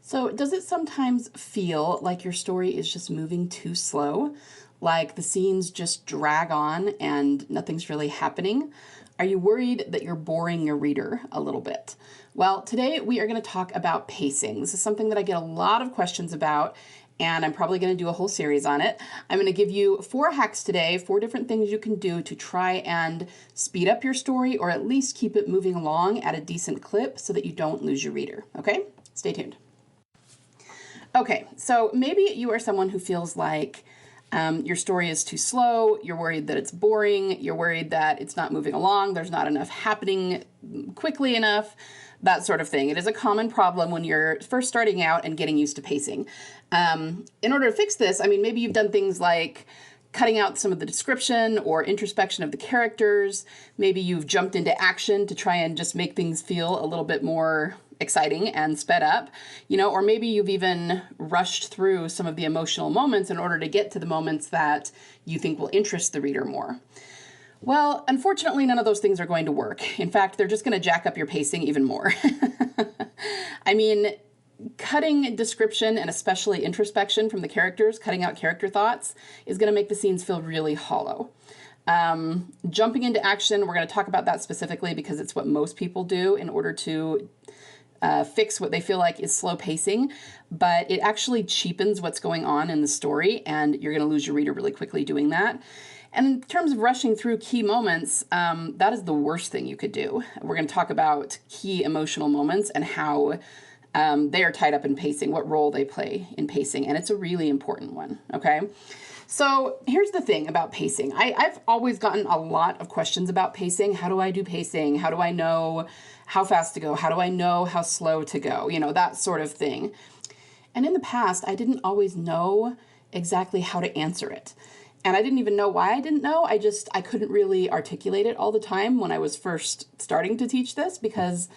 So, does it sometimes feel like your story is just moving too slow? Like the scenes just drag on and nothing's really happening? Are you worried that you're boring your reader a little bit? Well, today we are going to talk about pacing. This is something that I get a lot of questions about, and I'm probably going to do a whole series on it. I'm going to give you 4 hacks today, 4 different things you can do to try and speed up your story or at least keep it moving along at a decent clip so that you don't lose your reader. Okay? Stay tuned. Okay, so maybe you are someone who feels like your story is too slow, you're worried that it's boring, you're worried that it's not moving along, there's not enough happening quickly enough, that sort of thing. It is a common problem when you're first starting out and getting used to pacing. In order to fix this, I mean, maybe you've done things like cutting out some of the description or introspection of the characters. Maybe you've jumped into action to try and just make things feel a little bit more exciting and sped up, or maybe you've even rushed through some of the emotional moments in order to get to the moments that you think will interest the reader more. Well, unfortunately, none of those things are going to work. In fact, they're just going to jack up your pacing even more. I mean, cutting description and especially introspection from the characters, cutting out character thoughts, is going to make the scenes feel really hollow. Jumping into action, we're going to talk about that specifically because it's what most people do in order to fix what they feel like is slow pacing, but it actually cheapens what's going on in the story, and you're going to lose your reader really quickly doing that. And in terms of rushing through key moments, that is the worst thing you could do. We're going to talk about key emotional moments and how they are tied up in pacing, what role they play in pacing, and it's a really important one, okay? So here's the thing about pacing. I've always gotten a lot of questions about pacing. How do I do pacing? How do I know how fast to go? How do I know how slow to go? That sort of thing. And in the past, I didn't always know exactly how to answer it. And I didn't even know why I didn't know. I couldn't really articulate it all the time when I was first starting to teach this, because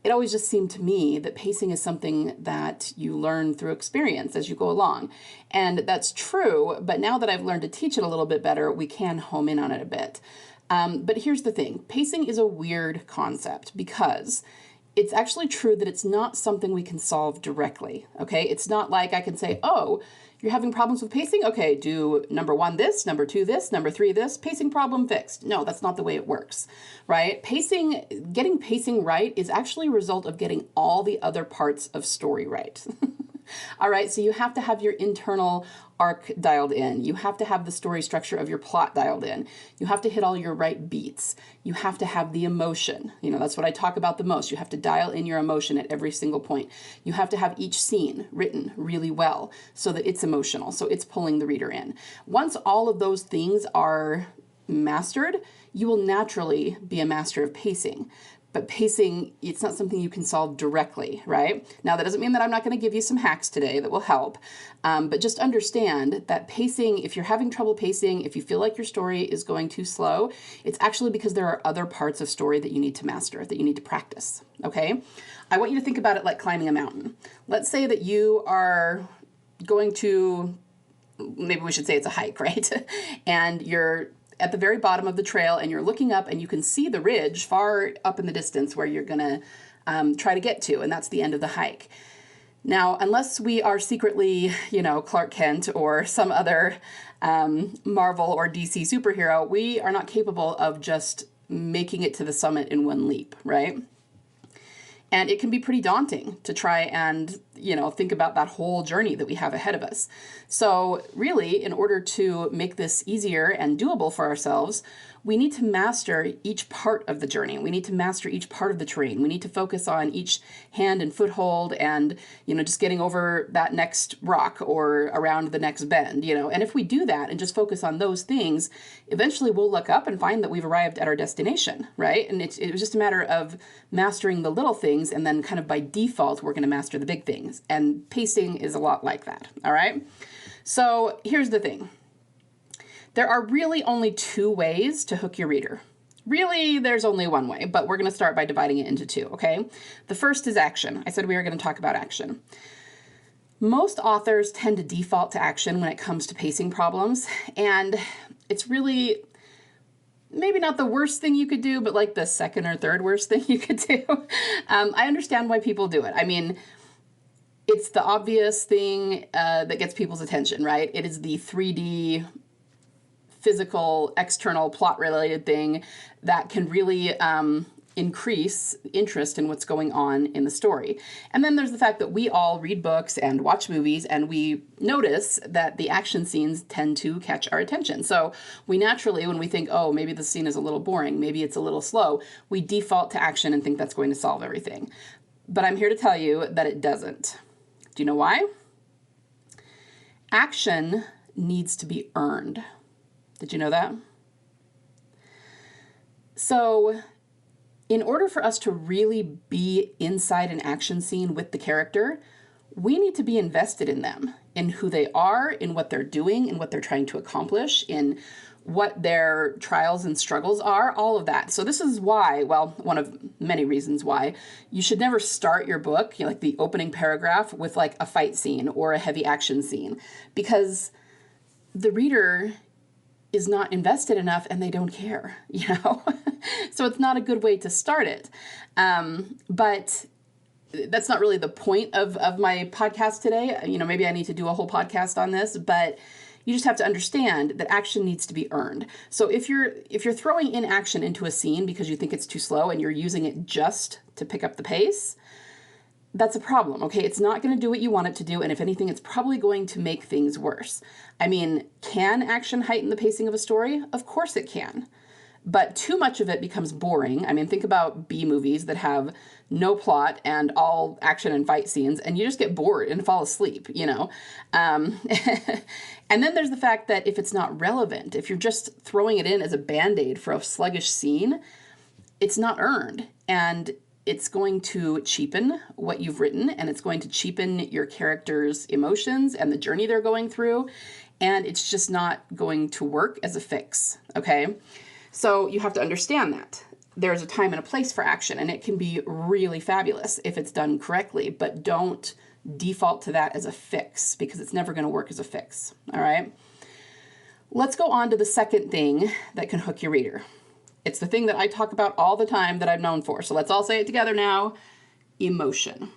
it always just seemed to me that pacing is something that you learn through experience as you go along. And that's true, but now that I've learned to teach it a little bit better, we can home in on it a bit. But here's the thing. Pacing is a weird concept because it's actually true that it's not something we can solve directly, okay? It's not like I can say, oh, you're having problems with pacing? Okay, do number 1 this, number 2 this, number 3 this, pacing problem fixed. No, that's not the way it works, right? Getting pacing right is actually a result of getting all the other parts of story right. All right, so you have to have your internal arc dialed in. You have to have the story structure of your plot dialed in. You have to hit all your right beats. You have to have the emotion. That's what I talk about the most. You have to dial in your emotion at every single point. You have to have each scene written really well so that it's emotional, so it's pulling the reader in. Once all of those things are mastered, you will naturally be a master of pacing. But pacing, it's not something you can solve directly, right? Now, that doesn't mean that I'm not going to give you some hacks today that will help. But just understand that pacing, if you're having trouble pacing, if you feel like your story is going too slow, it's actually because there are other parts of story that you need to master, that you need to practice, okay? I want you to think about it like climbing a mountain. Let's say that you are going to, maybe we should say it's a hike, right? And you're at the very bottom of the trail and you're looking up and you can see the ridge far up in the distance where you're going to try to get to, and that's the end of the hike. Now, unless we are secretly, Clark Kent or some other Marvel or DC superhero, we are not capable of just making it to the summit in one leap, right? And it can be pretty daunting to try and, think about that whole journey that we have ahead of us. So really, in order to make this easier and doable for ourselves, we need to master each part of the journey. We need to master each part of the terrain. We need to focus on each hand and foothold and, just getting over that next rock or around the next bend, And if we do that and just focus on those things, eventually we'll look up and find that we've arrived at our destination, right? And it was just a matter of mastering the little things, and then kind of by default, we're going to master the big things. And pacing is a lot like that, all right? So here's the thing. There are really only 2 ways to hook your reader. Really, there's only one way, but we're going to start by dividing it into 2, okay? The first is action. I said we were going to talk about action. Most authors tend to default to action when it comes to pacing problems, and it's really maybe not the worst thing you could do, but like the second or third worst thing you could do. I understand why people do it. I mean, It's the obvious thing that gets people's attention, right? It is the 3D, physical, external, plot-related thing that can really increase interest in what's going on in the story. And then there's the fact that we all read books and watch movies, and we notice that the action scenes tend to catch our attention. So we naturally, when we think, oh, maybe the scene is a little boring, maybe it's a little slow, we default to action and think that's going to solve everything. But I'm here to tell you that it doesn't. Do you know why? Action needs to be earned. Did you know that? So in order for us to really be inside an action scene with the character, we need to be invested in them, in who they are, in what they're doing, in what they're trying to accomplish, in what their trials and struggles are, all of that. So this is why, well, one of many reasons why, you should never start your book, like the opening paragraph, with like a fight scene or a heavy action scene, because the reader is not invested enough and they don't care, So it's not a good way to start it. But that's not really the point of my podcast today. Maybe I need to do a whole podcast on this, but you just have to understand that action needs to be earned. So if you're throwing in action into a scene because you think it's too slow and you're using it just to pick up the pace, that's a problem, okay? It's not going to do what you want it to do, and if anything, it's probably going to make things worse. I mean, can action heighten the pacing of a story? Of course it can. But too much of it becomes boring. I mean, think about B movies that have no plot and all action and fight scenes, and you just get bored and fall asleep, And then there's the fact that if it's not relevant, if you're just throwing it in as a Band-Aid for a sluggish scene, it's not earned. And it's going to cheapen what you've written, and it's going to cheapen your characters' emotions and the journey they're going through, and it's just not going to work as a fix, okay? So you have to understand that. There's a time and a place for action, and it can be really fabulous if it's done correctly, but don't default to that as a fix, because it's never going to work as a fix, all right? Let's go on to the second thing that can hook your reader. It's the thing that I talk about all the time that I'm known for. So let's all say it together now. Emotion.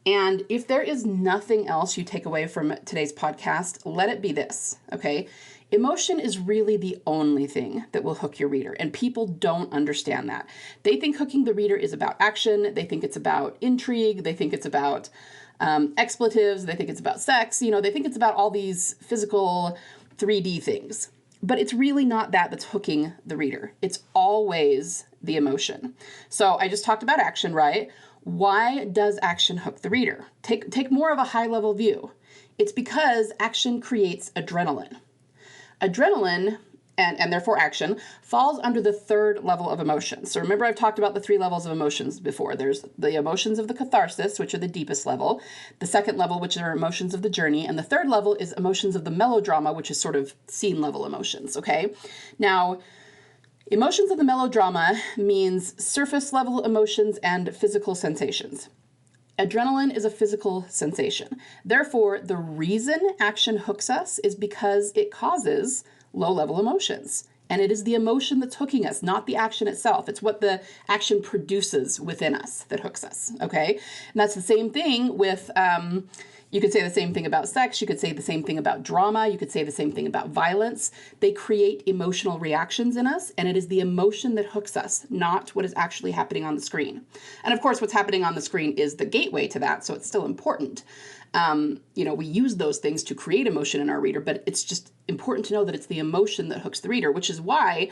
And if there is nothing else you take away from today's podcast, let it be this, okay? Emotion is really the only thing that will hook your reader, and people don't understand that. They think hooking the reader is about action. They think it's about intrigue. They think it's about expletives. They think it's about sex. They think it's about all these physical 3D things. But it's really not that that's hooking the reader. It's always the emotion. So I just talked about action, right? Why does action hook the reader? Take more of a high-level view. It's because action creates adrenaline. Adrenaline, and therefore action, falls under the third level of emotions. So remember, I've talked about the 3 levels of emotions before. There's the emotions of the catharsis, which are the deepest level, the second level, which are emotions of the journey, and the third level is emotions of the melodrama, which is sort of scene level emotions, okay? Now, emotions of the melodrama means surface level emotions and physical sensations. Adrenaline is a physical sensation. Therefore, the reason action hooks us is because it causes low-level emotions. And it is the emotion that's hooking us, not the action itself. It's what the action produces within us that hooks us, okay? And that's the same thing with, you could say the same thing about sex. You could say the same thing about drama. You could say the same thing about violence. They create emotional reactions in us, and it is the emotion that hooks us, not what is actually happening on the screen. And of course, what's happening on the screen is the gateway to that, so it's still important. We use those things to create emotion in our reader, but it's just important to know that it's the emotion that hooks the reader, which is why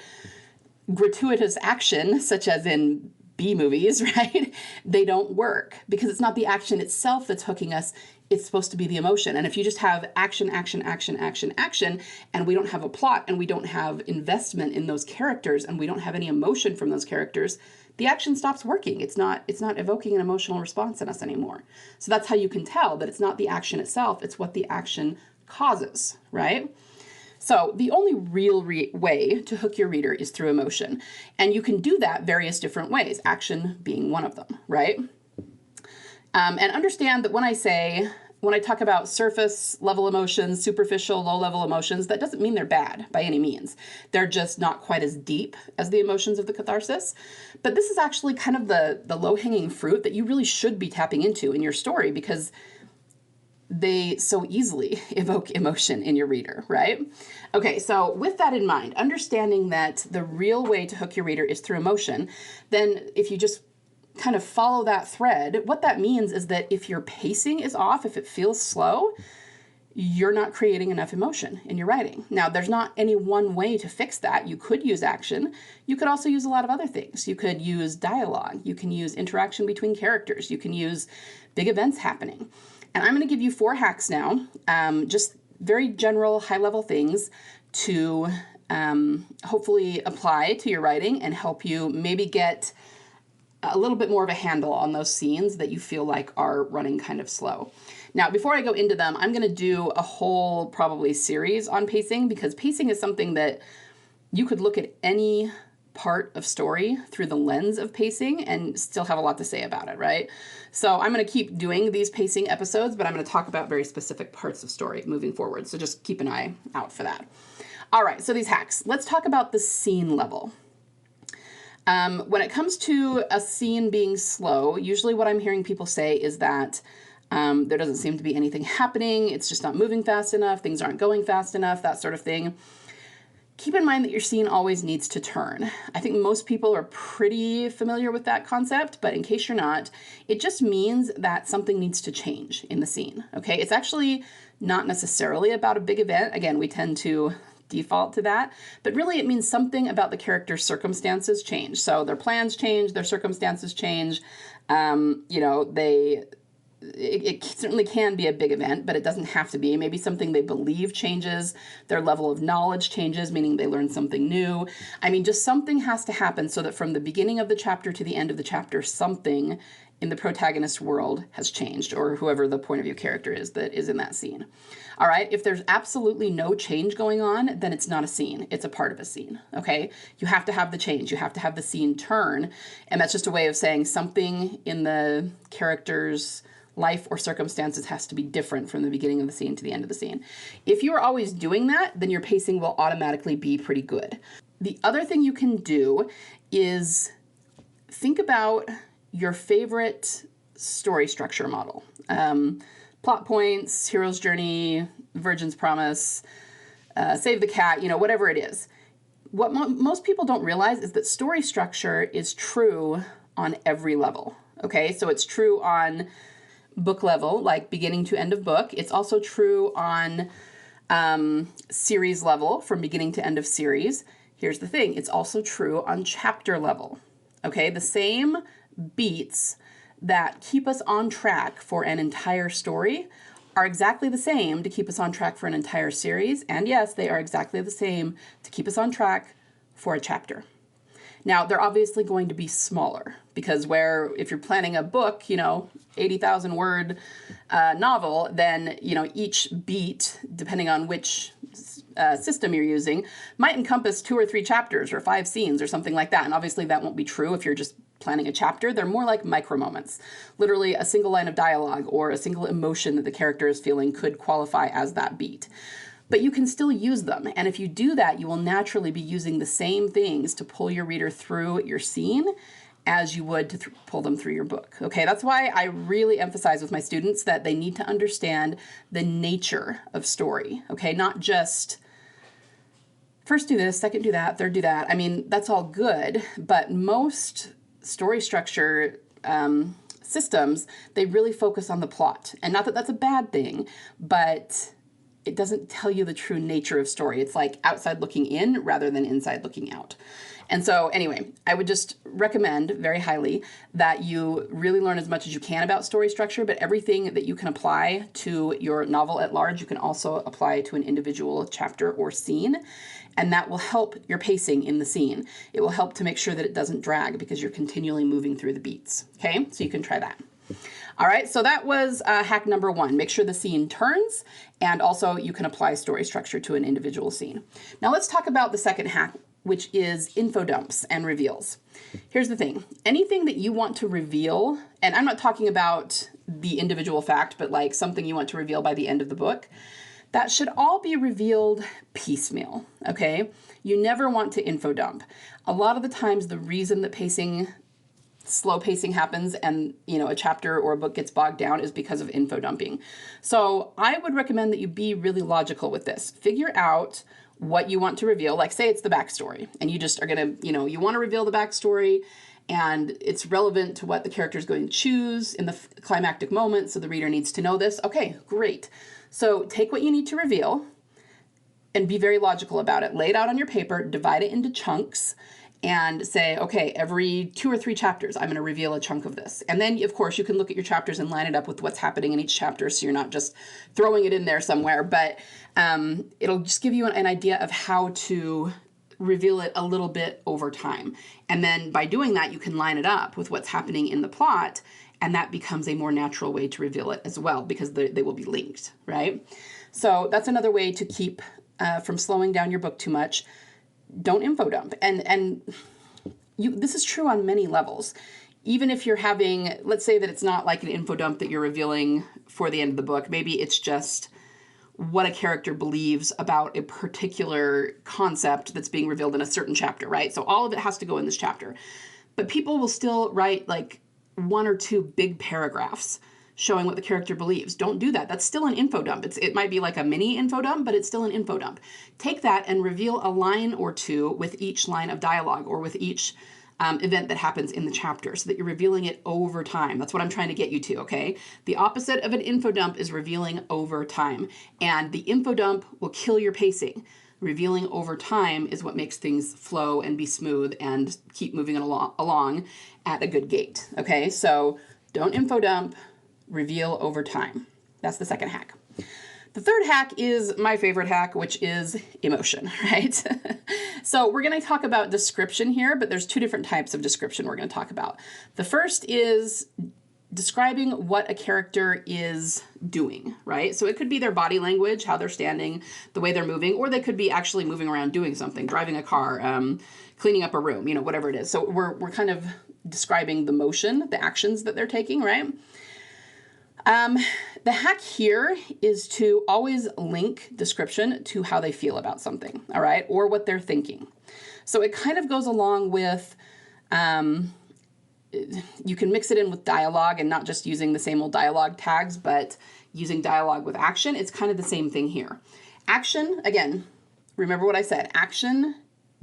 gratuitous action, such as in B movies, right? They don't work because it's not the action itself that's hooking us. It's supposed to be the emotion. And if you just have action, action, action, action, action, and we don't have a plot and we don't have investment in those characters and we don't have any emotion from those characters, the action stops working. It's not evoking an emotional response in us anymore. So that's how you can tell that it's not the action itself, it's what the action causes, right? So the only real way to hook your reader is through emotion. And you can do that various different ways, action being one of them, right? And understand that when I talk about surface level emotions, superficial, low level emotions, that doesn't mean they're bad by any means. They're just not quite as deep as the emotions of the catharsis. But this is actually kind of the low hanging fruit that you really should be tapping into in your story, because they so easily evoke emotion in your reader, right? Okay, so with that in mind, understanding that the real way to hook your reader is through emotion, then if you just kind of follow that thread, what that means is that if your pacing is off, if it feels slow, you're not creating enough emotion in your writing. Now, there's not any one way to fix that. You could use action. You could also use a lot of other things. You could use dialogue. You can use interaction between characters. You can use big events happening. And I'm going to give you 4 hacks now, just very general, high-level things to hopefully apply to your writing and help you maybe get a little bit more of a handle on those scenes that you feel like are running kind of slow. Now, before I go into them, I'm going to do a whole probably series on pacing, because pacing is something that you could look at any part of story through the lens of pacing and still have a lot to say about it, right? So I'm going to keep doing these pacing episodes, but I'm going to talk about very specific parts of story moving forward. So just keep an eye out for that. All right, so these hacks. Let's talk about the scene level. When it comes to a scene being slow, usually what I'm hearing people say is that there doesn't seem to be anything happening. It's just not moving fast enough. Things aren't going fast enough, that sort of thing. Keep in mind that your scene always needs to turn. I think most people are pretty familiar with that concept, but in case you're not, it just means that something needs to change in the scene, okay? It's actually not necessarily about a big event. Again, we tend to default to that, but really it means something about the character's circumstances change. So their plans change, their circumstances change, it certainly can be a big event, but it doesn't have to be. Maybe something they believe changes, their level of knowledge changes, meaning they learn something new. I mean, just something has to happen so that from the beginning of the chapter to the end of the chapter, something in the protagonist's world has changed, or whoever the point of view character is that is in that scene. All right, if there's absolutely no change going on, then it's not a scene. It's a part of a scene, okay? You have to have the change. You have to have the scene turn, and that's just a way of saying something in the character's life or circumstances has to be different from the beginning of the scene to the end of the scene. If you are always doing that, then your pacing will automatically be pretty good. The other thing you can do is think about your favorite story structure model. Plot points, hero's journey, virgin's promise, save the cat, whatever it is. What most people don't realize is that story structure is true on every level, okay? So it's true on book level, like beginning to end of book. It's also true on series level, from beginning to end of series. Here's the thing, it's also true on chapter level, okay? The same beats that keep us on track for an entire story are exactly the same to keep us on track for an entire series. And yes, they are exactly the same to keep us on track for a chapter. Now, they're obviously going to be smaller, because if you're planning a book, 80,000 word novel, then, each beat, depending on which system you're using, might encompass 2 or 3 chapters or 5 scenes or something like that. And obviously that won't be true if you're just planning a chapter. They're more like micro moments. Literally a single line of dialogue or a single emotion that the character is feeling could qualify as that beat. But you can still use them. And if you do that, you will naturally be using the same things to pull your reader through your scene as you would to pull them through your book. Okay, that's why I really emphasize with my students that they need to understand the nature of story. Okay, not just first do this, second do that, third do that. I mean, that's all good, but most story structure systems, they really focus on the plot. And not that that's a bad thing, but it doesn't tell you the true nature of story. It's like outside looking in rather than inside looking out. And so anyway, I would just recommend very highly that you really learn as much as you can about story structure, but everything that you can apply to your novel at large, you can also apply to an individual chapter or scene. And that will help your pacing in the scene. It will help to make sure that it doesn't drag because you're continually moving through the beats. Okay, so you can try that. All right, so that was hack number 1. Make sure the scene turns, and also you can apply story structure to an individual scene. Now let's talk about the second hack, which is info dumps and reveals. Here's the thing. Anything that you want to reveal, and I'm not talking about the individual fact, but like something you want to reveal by the end of the book, that should all be revealed piecemeal, okay? You never want to info dump. A lot of the times the reason that pacing slow pacing happens and, you know, a chapter or a book gets bogged down is because of info dumping. So I would recommend that you be really logical with this. Figure out what you want to reveal. Like, say it's the backstory, and you just are going to, you know, you want to reveal the backstory, and it's relevant to what the character is going to choose in the climactic moment, so the reader needs to know this. Okay, great. So take what you need to reveal and be very logical about it. Lay it out on your paper, divide it into chunks, and say, okay, every 2 or 3 chapters, I'm going to reveal a chunk of this. And then, of course, you can look at your chapters and line it up with what's happening in each chapter, so you're not just throwing it in there somewhere. But it'll just give you an idea of how to reveal it a little bit over time. And then by doing that, you can line it up with what's happening in the plot, and that becomes a more natural way to reveal it as well, because they will be linked, right? So that's another way to keep from slowing down your book too much. Don't info dump. And this is true on many levels. Even if you're having, let's say that it's not like an info dump that you're revealing for the end of the book. Maybe it's just what a character believes about a particular concept that's being revealed in a certain chapter, right? So all of it has to go in this chapter. But people will still write like 1 or 2 big paragraphs showing what the character believes. Don't do that. That's still an info dump. It might be like a mini info dump, but it's still an info dump. Take that and reveal a line or 2 with each line of dialogue, or with each event that happens in the chapter, so that you're revealing it over time. That's what I'm trying to get you to, okay? The opposite of an info dump is revealing over time. And the info dump will kill your pacing. Revealing over time is what makes things flow and be smooth and keep moving it along at a good gait, okay? So don't info dump. Reveal over time. That's the second hack. The third hack is my favorite hack, which is emotion, right? So we're going to talk about description here, but there's 2 different types of description we're going to talk about. The first is describing what a character is doing, right? So it could be their body language, how they're standing, the way they're moving, or they could be actually moving around doing something, driving a car, cleaning up a room, you know, whatever it is. So we're kind of describing the motion, the actions that they're taking, right? The hack here is to always link description to how they feel about something, all right, or what they're thinking. So it kind of goes along with, you can mix it in with dialogue and not just using the same old dialogue tags, but using dialogue with action. It's kind of the same thing here. Action, again, remember what I said, action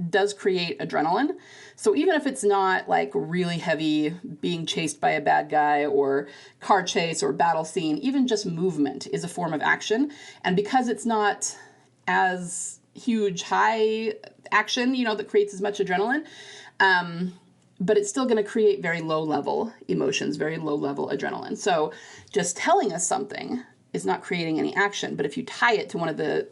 does create adrenaline. So even if it's not like really heavy, being chased by a bad guy or car chase or battle scene, even just movement is a form of action. And because it's not as huge, high action, you know, that creates as much adrenaline, but it's still going to create very low level emotions, very low level adrenaline. So just telling us something is not creating any action. But if you tie it to one of the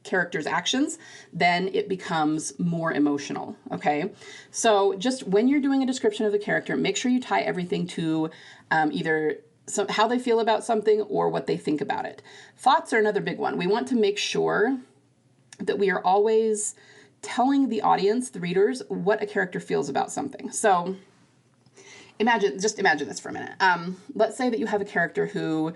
character's actions, then it becomes more emotional, okay? So just when you're doing a description of the character, make sure you tie everything to either how they feel about something or what they think about it. Thoughts are another big one. We want to make sure that we are always telling the audience, the readers, what a character feels about something. So just imagine this for a minute. Let's say that you have a character who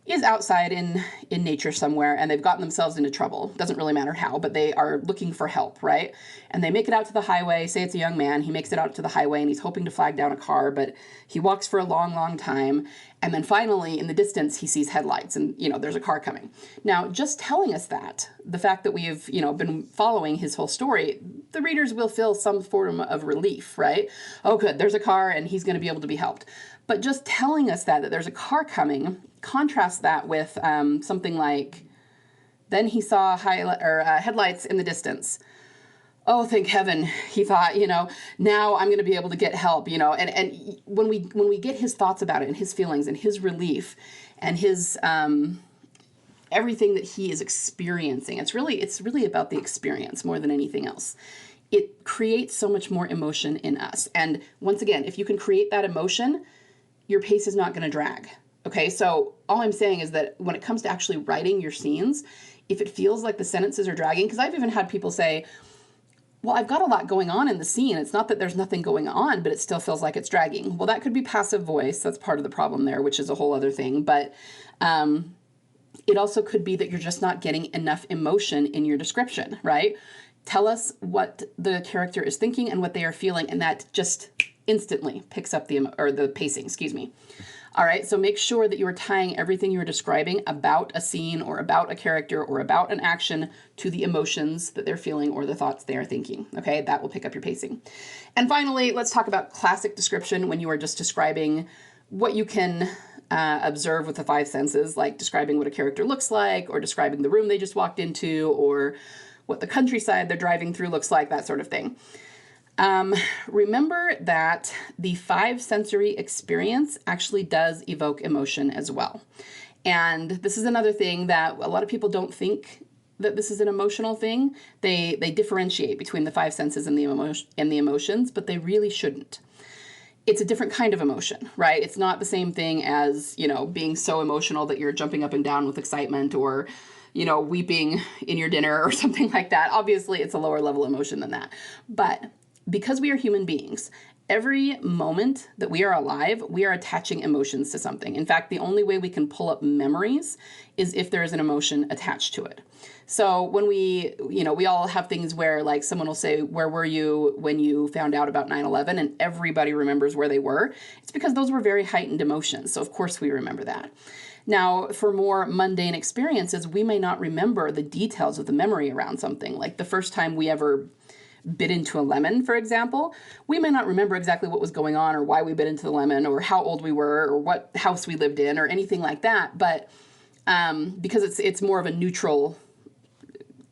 is outside in nature somewhere, and they've gotten themselves into trouble. Doesn't really matter how, but they are looking for help, right? And they make it out to the highway. Say it's a young man. He makes it out to the highway, and he's hoping to flag down a car, but he walks for a long, long time. And then finally, in the distance, he sees headlights, and, you know, there's a car coming. Now, just telling us that, the fact that we've, you know, been following his whole story, the readers will feel some form of relief, right? Oh, good, there's a car, and he's going to be able to be helped. But just telling us that there's a car coming, contrast that with something like, then he saw headlights in the distance. Oh, thank heaven, he thought, you know, now I'm going to be able to get help, you know. And when we get his thoughts about it and his feelings and his relief and his everything that he is experiencing, it's really about the experience more than anything else. It creates so much more emotion in us. And once again, if you can create that emotion, your pace is not going to drag. Okay, so all I'm saying is that when it comes to actually writing your scenes, if it feels like the sentences are dragging, because I've even had people say, well, I've got a lot going on in the scene. It's not that there's nothing going on, but it still feels like it's dragging. Well, that could be passive voice. That's part of the problem there, which is a whole other thing. But it also could be that you're just not getting enough emotion in your description, right? Tell us what the character is thinking and what they are feeling, and that just instantly picks up the pacing, excuse me. All right, so make sure that you are tying everything you're describing about a scene or about a character or about an action to the emotions that they're feeling or the thoughts they are thinking. Okay, that will pick up your pacing. And finally, let's talk about classic description when you are just describing what you can observe with the five senses, like describing what a character looks like, or describing the room they just walked into, or what the countryside they're driving through looks like, that sort of thing. Remember that the five sensory experience actually does evoke emotion as well. And this is another thing that a lot of people don't think that this is an emotional thing. They differentiate between the five senses and the emotions, but they really shouldn't. It's a different kind of emotion, right? It's not the same thing as, being so emotional that you're jumping up and down with excitement or, weeping in your dinner or something like that. Obviously, it's a lower level emotion than that. But because we are human beings, every moment that we are alive, we are attaching emotions to something. In fact, the only way we can pull up memories is if there is an emotion attached to it. So when we all have things where like someone will say, where were you when you found out about 9/11? And everybody remembers where they were. It's because those were very heightened emotions. So of course we remember that. Now, for more mundane experiences, we may not remember the details of the memory around something. Like the first time we ever bit into a lemon, for example, we may not remember exactly what was going on or why we bit into the lemon or how old we were or what house we lived in or anything like that. But because it's more of a neutral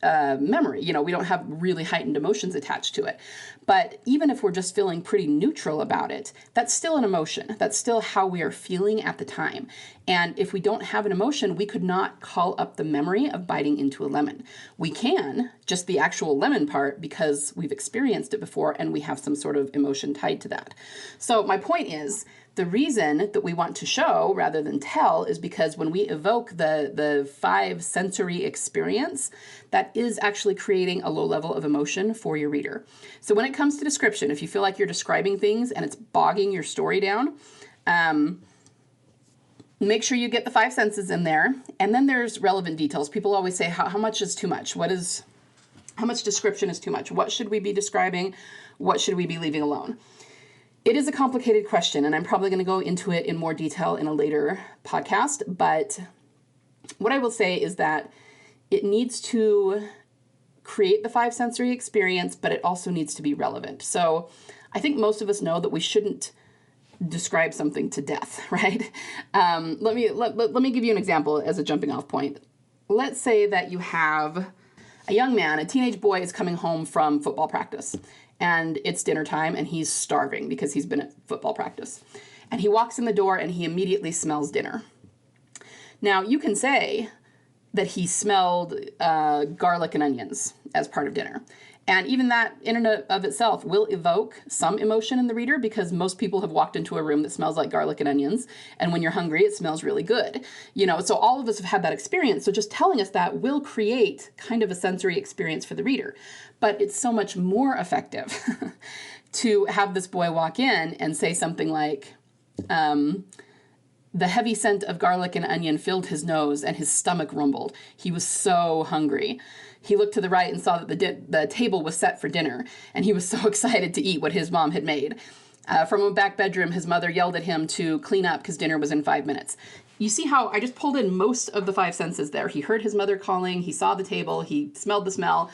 memory, we don't have really heightened emotions attached to it. But even if we're just feeling pretty neutral about it, that's still an emotion. That's still how we are feeling at the time. And if we don't have an emotion, we could not call up the memory of biting into a lemon. We can, just the actual lemon part, because we've experienced it before and we have some sort of emotion tied to that. So my point is, the reason that we want to show rather than tell is because when we evoke the five sensory experience, that is actually creating a low level of emotion for your reader. So when it comes to description, if you feel like you're describing things and it's bogging your story down, make sure you get the five senses in there. And then there's relevant details. People always say, how much is too much? How much description is too much? What should we be describing? What should we be leaving alone? It is a complicated question, and I'm probably going to go into it in more detail in a later podcast. But what I will say is that it needs to create the five sensory experience, but it also needs to be relevant. So I think most of us know that we shouldn't describe something to death, right? Let me give you an example as a jumping off point. Let's say that you have a young man, a teenage boy is coming home from football practice. And it's dinner time and he's starving because he's been at football practice. And he walks in the door and he immediately smells dinner. Now, you can say that he smelled garlic and onions as part of dinner. And even that in and of itself will evoke some emotion in the reader because most people have walked into a room that smells like garlic and onions. And when you're hungry, it smells really good. So all of us have had that experience. So just telling us that will create kind of a sensory experience for the reader. But it's so much more effective to have this boy walk in and say something like, the heavy scent of garlic and onion filled his nose and his stomach rumbled. He was so hungry. He looked to the right and saw that the table was set for dinner, and he was so excited to eat what his mom had made. From a back bedroom, his mother yelled at him to clean up because dinner was in 5 minutes. You see how I just pulled in most of the five senses there. He heard his mother calling, he saw the table, he smelled the smell.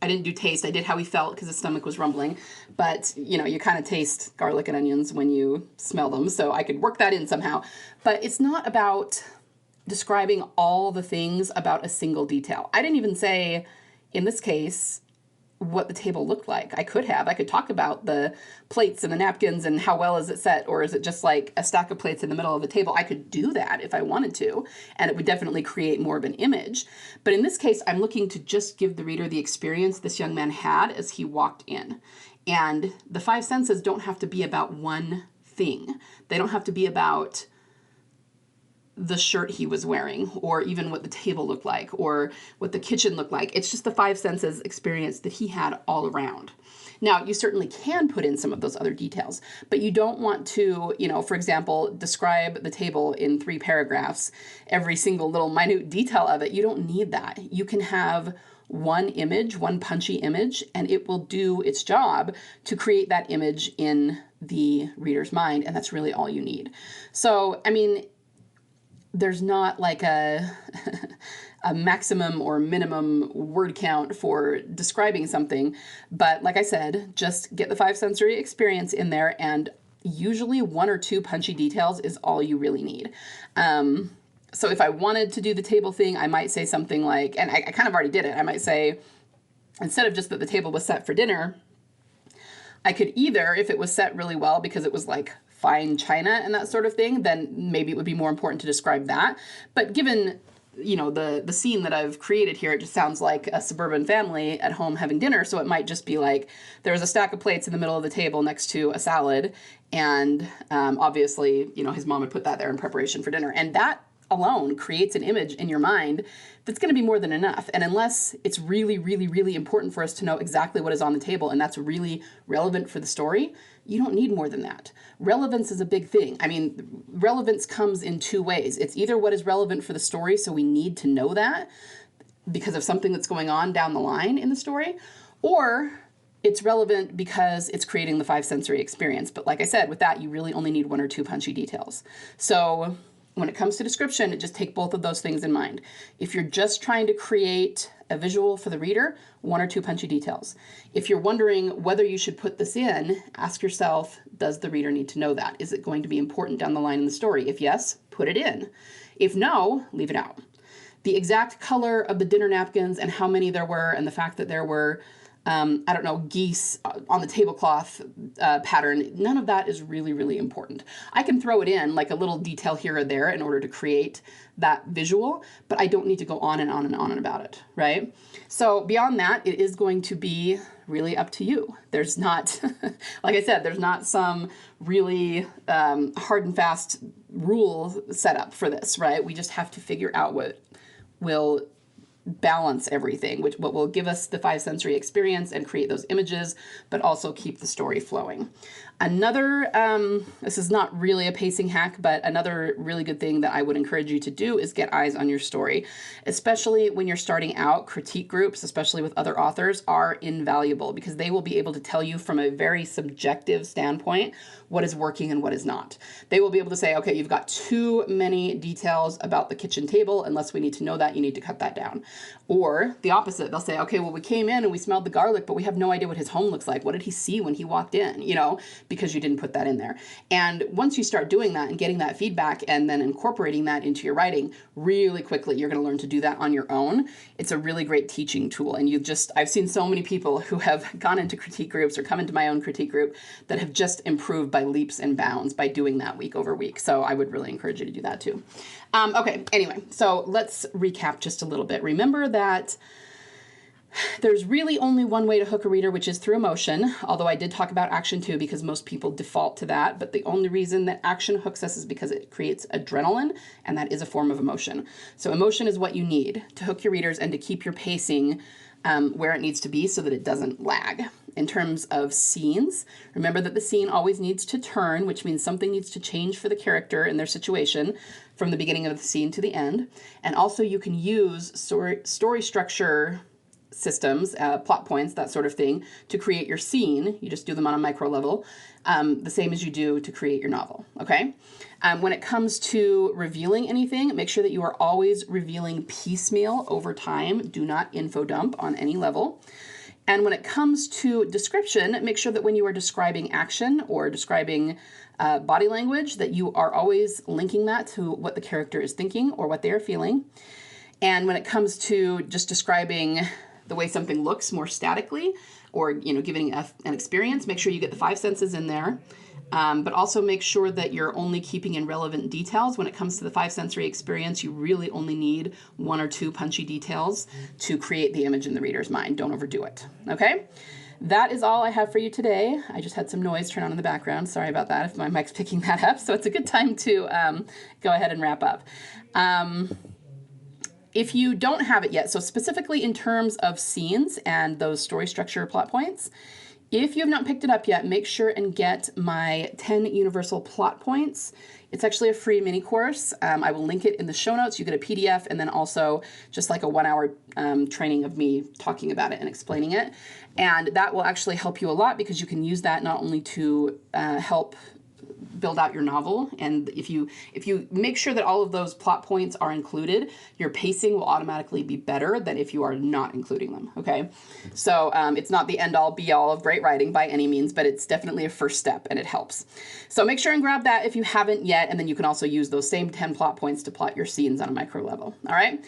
I didn't do taste. I did how he felt because his stomach was rumbling. But, you kind of taste garlic and onions when you smell them. So I could work that in somehow. But it's not about describing all the things about a single detail. I didn't even say, in this case, what the table looked like. I could talk about the plates and the napkins and how well is it set, or is it just like a stack of plates in the middle of the table? I could do that if I wanted to, and it would definitely create more of an image. But in this case, I'm looking to just give the reader the experience this young man had as he walked in. And the five senses don't have to be about one thing. They don't have to be about the shirt he was wearing, or even what the table looked like, or what the kitchen looked like. It's just the five senses experience that he had all around. Now, you certainly can put in some of those other details, but you don't want to, for example, describe the table in 3 paragraphs, every single little minute detail of it. You don't need that. You can have one image, one punchy image, and it will do its job to create that image in the reader's mind, and that's really all you need. So, I mean, there's not like a maximum or minimum word count for describing something, but like I said, just get the 5 sensory experience in there, and usually 1 or 2 punchy details is all you really need. So if I wanted to do the table thing, I might say something like, and I kind of already did it, I might say, instead of just that the table was set for dinner, I could either, if it was set really well because it was like fine china and that sort of thing, then maybe it would be more important to describe that. But given, you know, the scene that I've created here, it just sounds like a suburban family at home having dinner. So it might just be like, there's a stack of plates in the middle of the table next to a salad. And obviously, you know, his mom would put that there in preparation for dinner. And that alone creates an image in your mind that's going to be more than enough. And unless it's really, really, really important for us to know exactly what is on the table and that's really relevant for the story, you don't need more than that. Relevance is a big thing. I mean, relevance comes in 2 ways. It's either what is relevant for the story, so we need to know that because of something that's going on down the line in the story, or it's relevant because it's creating the 5 sensory experience. But like I said, with that, you really only need 1 or 2 punchy details. So when it comes to description, just take both of those things in mind. If you're just trying to create a visual for the reader, 1 or 2 punchy details. If you're wondering whether you should put this in, ask yourself, does the reader need to know that? Is it going to be important down the line in the story? If yes, put it in. If no, leave it out. The exact color of the dinner napkins and how many there were and the fact that there were I don't know, geese on the tablecloth pattern, none of that is really, really important. I can throw it in like a little detail here or there in order to create that visual, but I don't need to go on and on and on about it, right? So beyond that, it is going to be really up to you. There's not, like I said, there's not some really hard and fast rule set up for this, right? We just have to figure out what will balance everything, what will give us the 5 sensory experience and create those images, but also keep the story flowing. Another, this is not really a pacing hack, but another really good thing that I would encourage you to do is get eyes on your story. Especially when you're starting out, critique groups, especially with other authors, are invaluable because they will be able to tell you from a very subjective standpoint what is working and what is not. They will be able to say, okay, you've got too many details about the kitchen table. Unless we need to know that, you need to cut that down. Or the opposite, they'll say, okay, well, we came in and we smelled the garlic, but we have no idea what his home looks like. What did he see when he walked in? You know, because you didn't put that in there. And once you start doing that and getting that feedback and then incorporating that into your writing, really quickly, you're going to learn to do that on your own. It's a really great teaching tool. And I've seen so many people who have gone into critique groups or come into my own critique group that have just improved by leaps and bounds by doing that week over week. So I would really encourage you to do that too. Okay, anyway, so let's recap just a little bit. Remember that there's really only one way to hook a reader, which is through emotion, although I did talk about action too because most people default to that, but the only reason that action hooks us is because it creates adrenaline, and that is a form of emotion. So emotion is what you need to hook your readers and to keep your pacing where it needs to be so that it doesn't lag. In terms of scenes, remember that the scene always needs to turn, which means something needs to change for the character and their situation from the beginning of the scene to the end. And also you can use story structure systems, plot points, that sort of thing, to create your scene. You just do them on a micro level, the same as you do to create your novel, okay? When it comes to revealing anything, make sure that you are always revealing piecemeal over time. Do not info dump on any level. And when it comes to description, make sure that when you are describing action or describing body language, that you are always linking that to what the character is thinking or what they are feeling. And when it comes to just describing the way something looks more statically, or giving an experience, make sure you get the 5 senses in there. But also make sure that you're only keeping in relevant details. When it comes to the 5 sensory experience, you really only need 1 or 2 punchy details to create the image in the reader's mind. Don't overdo it, okay? That is all I have for you today. I just had some noise turn on in the background. Sorry about that if my mic's picking that up. So it's a good time to go ahead and wrap up. If you don't have it yet, so specifically in terms of scenes and those story structure plot points, If you have not picked it up yet, make sure and get my 10 universal plot points. It's actually a free mini course. I will link it in the show notes. You get a PDF and then also just like a 1-hour training of me talking about it and explaining it. And that will actually help you a lot because you can use that not only to help build out your novel, and if you make sure that all of those plot points are included, your pacing will automatically be better than if you are not including them, okay? So it's not the end-all be-all of great writing by any means, but it's definitely a first step and it helps. So make sure and grab that if you haven't yet, and then you can also use those same 10 plot points to plot your scenes on a micro level, all right?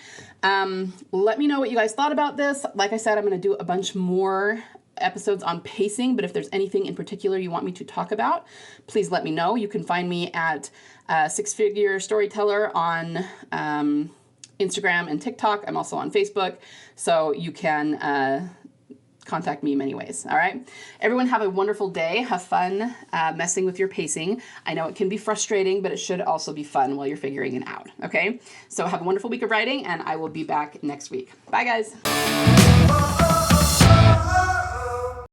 Let me know what you guys thought about this. Like I said, I'm gonna do a bunch more episodes on pacing, but if there's anything in particular you want me to talk about, please let me know. You can find me at Six Figure Storyteller on Instagram and TikTok. I'm also on Facebook, so you can contact me in many ways, all right? Everyone have a wonderful day. Have fun messing with your pacing. I know it can be frustrating, but it should also be fun while you're figuring it out, okay? So have a wonderful week of writing, and I will be back next week. Bye, guys.